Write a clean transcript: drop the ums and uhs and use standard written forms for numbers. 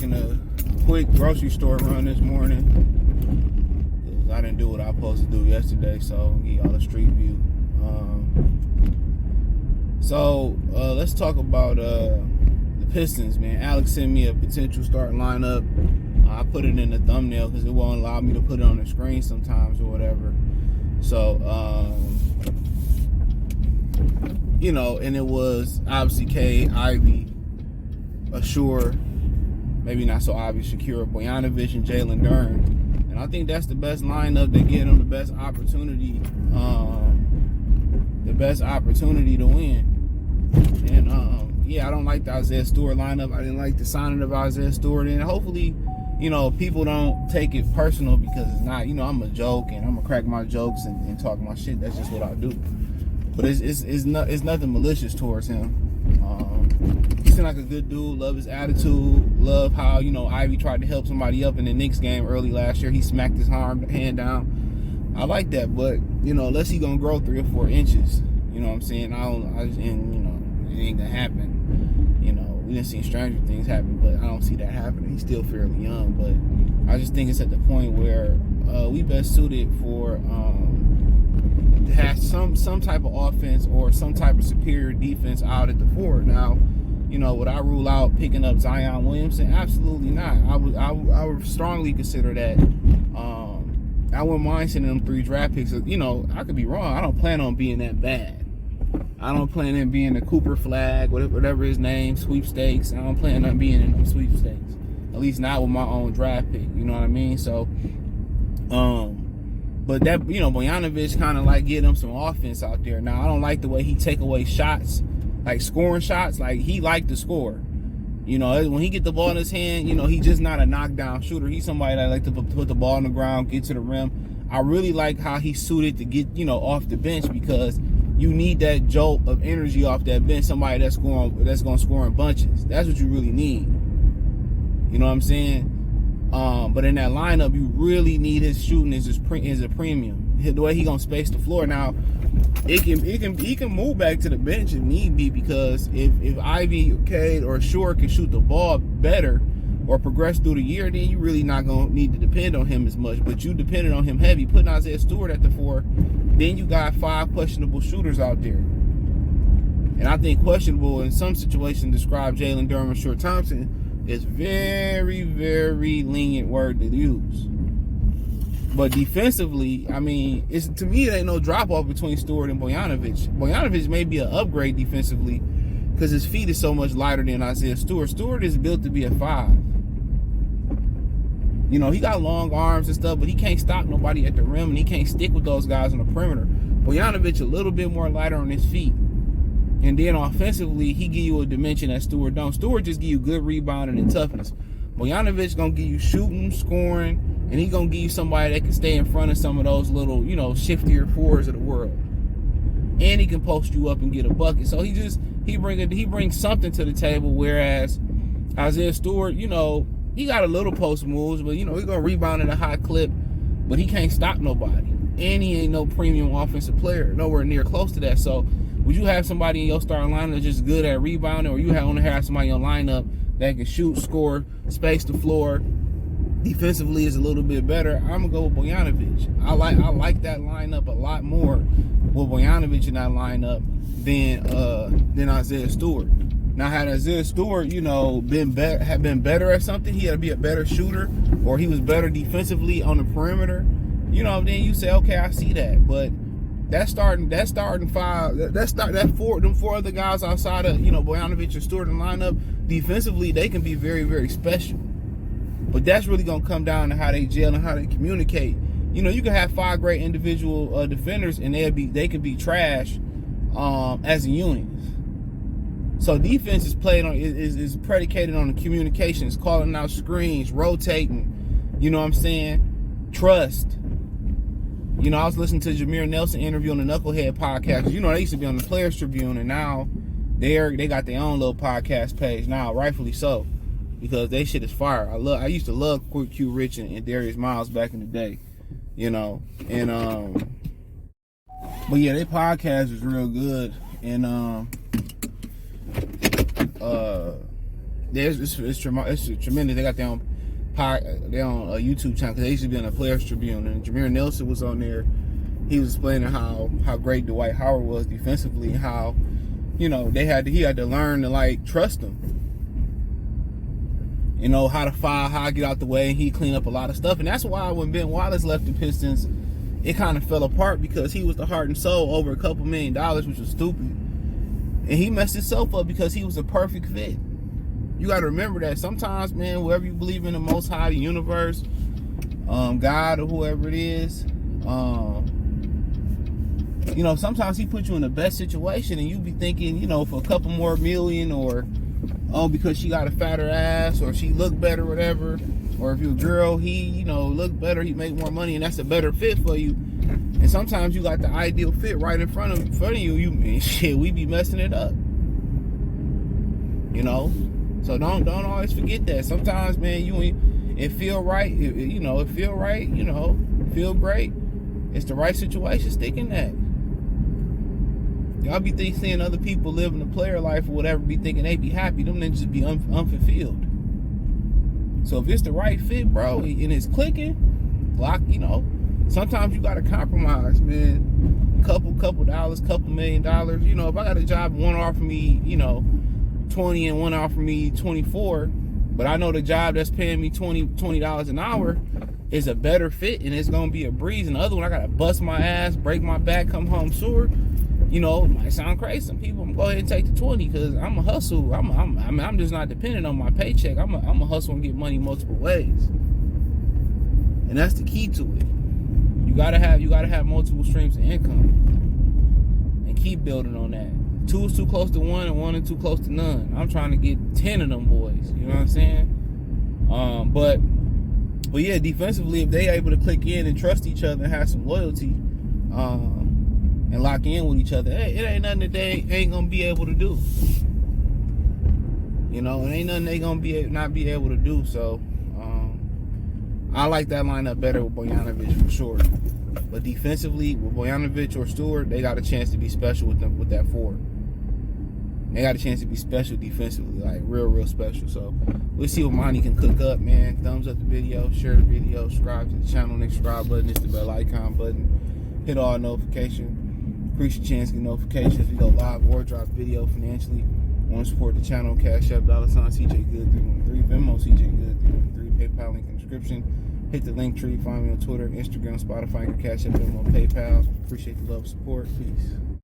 making a quick grocery store run this morning. I didn't do what I was supposed to do yesterday, so I'll give y'all a street view. Let's talk about the Pistons, man. Alex sent me a potential starting lineup. I put it in the thumbnail because it won't allow me to put it on the screen sometimes or whatever. So, and it was obviously K, Ivy, Ashur, maybe not so obvious, Shakira, Bojanovic, and Jalen Duren. And I think that's the best lineup that get them the best opportunity to win. And I don't like the Isaiah Stewart lineup. I didn't like the signing of Isaiah Stewart. And hopefully, people don't take it personal because it's not, I'm a joke and I'm gonna crack my jokes and talk my shit. That's just what I do. But it's nothing malicious towards him. He seemed like a good dude. Love his attitude. Love how Ivy tried to help somebody up in the Knicks game early last year. He smacked his hand down. I like that, but unless he gonna grow 3 or 4 inches, you know what I'm saying. It ain't gonna happen. We didn't see stranger things happen, but I don't see that happening. He's still fairly young, but I just think it's at the point where we best suited for to have some type of offense or some type of superior defense out at the forward. Now, would I rule out picking up Zion Williamson? Absolutely not. I would strongly consider that. I wouldn't mind sending them 3 draft picks. I could be wrong. I don't plan on being that bad. I don't plan on being the Cooper flag, whatever his name, sweepstakes. I don't plan on being in them sweepstakes. At least not with my own draft pick. You know what I mean? So, but that, Bojanovic kind of like getting him some offense out there. Now, I don't like the way he take away shots, like scoring shots. Like, he like to score. When he get the ball in his hand, he's just not a knockdown shooter. He's somebody that like to put the ball on the ground, get to the rim. I really like how he's suited to get, off the bench because you need that jolt of energy off that bench. Somebody that's going to score in bunches. That's what you really need. You know what I'm saying? But in that lineup, you really need his shooting as a premium. The way he gonna space the floor. Now, he can move back to the bench if need be, because if Ivy, Cade, or Shore can shoot the ball better or progress through the year, then you really not gonna need to depend on him as much. But you depended on him heavy, putting Isaiah Stewart at the 4. Then you got 5 questionable shooters out there. And I think questionable in some situations describe Jalen Duren and Short Thompson is very, very lenient word to use. But defensively, to me it ain't no drop off between Stewart and Bojanovic. Bojanovic may be an upgrade defensively because his feet is so much lighter than Isaiah Stewart. Stewart is built to be a 5. He got long arms and stuff, but he can't stop nobody at the rim, and he can't stick with those guys on the perimeter. Bojanovic a little bit more lighter on his feet. And then offensively, he give you a dimension that Stewart don't. Stewart just give you good rebounding and toughness. Bojanovic gonna give you shooting, scoring, and he gonna give you somebody that can stay in front of some of those little, shiftier 4s of the world. And he can post you up and get a bucket. So he brings something to the table, whereas Isaiah Stewart, he got a little post moves, but he gonna rebound at a high clip, but he can't stop nobody. And he ain't no premium offensive player, nowhere near close to that. So would you have somebody in your starting lineup that's just good at rebounding, or you only have somebody in your lineup that can shoot, score, space the floor, defensively is a little bit better? I'm gonna go with Bojanovic. I like that lineup a lot more with Bojanovic in that lineup than Isaiah Stewart. Now, had Isaiah Stewart, been better at something, he had to be a better shooter, or he was better defensively on the perimeter, then you say, okay, I see that. But them 4 other guys outside of Bojanovic and Stewart in the lineup, defensively they can be very, very special. But that's really gonna come down to how they gel and how they communicate. You can have 5 great individual defenders, and they can be trash as a unit. So defense is is predicated on the communications, calling out screens, rotating, trust. I was listening to Jameer Nelson interview on the Knucklehead podcast. They used to be on the Players Tribune, and now they got their own little podcast page now, rightfully so, because they shit is fire. I used to love Quick Q Rich and Darius Miles back in the day, but yeah, their podcast is real good, and It's tremendous. They got their own YouTube channel, because they used to be on the Players Tribune, and Jameer Nelson was on there. He was explaining how great Dwight Howard was defensively, and how, you know, he had to learn to like trust him. You know, how to foul, how to get out the way, and he cleaned up a lot of stuff. And that's why when Ben Wallace left the Pistons, it kind of fell apart, because he was the heart and soul over a couple $1 million, which was stupid. And he messed himself up because he was a perfect fit. You got to remember that sometimes, man, whoever you believe in, the Most High, the universe, God, or whoever it is, you know, sometimes he puts you in the best situation, and you be thinking, you know, for a couple more million, or because she got a fatter ass, or she look better, whatever, or if you're a girl, he, you know, look better, he make more money, and that's a better fit for you. And sometimes you got the ideal fit right in front of you. Shit, we be messing it up, you know. So don't always forget that. Sometimes, man, it feel right, you know, it feel right, you know, feel great. It's the right situation. Stick in that. Y'all be seeing other people living a player life or whatever, be thinking they be happy. Them niggas just be unfulfilled. So if it's the right fit, bro, and it's clicking, you know, sometimes you gotta compromise, man. Couple dollars, couple $1 million. You know, if I got a job, one offer me, you know, 20 and one offer me 24, but I know the job that's paying me $20 an hour is a better fit, and it's gonna be a breeze. And the other one, I gotta bust my ass, break my back, come home sore. You know, it might sound crazy. Some people, I'm gonna go ahead and take the 20, because I'm a hustle. I'm just not dependent on my paycheck. I'm a hustle and get money multiple ways, and that's the key to it. You gotta have multiple streams of income, and keep building on that. 2 is too close to 1, and 1 is too close to none. I'm trying to get 10 of them boys. You know what I'm saying? But yeah, defensively, if they able to click in and trust each other and have some loyalty, and lock in with each other, it ain't nothing that they ain't gonna be able to do. You know, it ain't nothing they gonna not be able to do. So I like that lineup better with Bojanovic for sure. But defensively, with Bojanovic or Stewart, they got a chance to be special with that forward. They got a chance to be special defensively, like real special. So we'll see what Monty can cook up, man. Thumbs up the video, share the video, subscribe to the channel. Next subscribe button is the bell icon button. Hit all notifications. Increase your chance to get notifications. We go live or drop video financially. Want to support the channel? Cash App, $CJ Good313, Venmo, CJ Good313, PayPal link in the description. Hit the link tree. Find me on Twitter, Instagram, Spotify, and Cash App, Venmo, PayPal. Appreciate the love and support. Peace.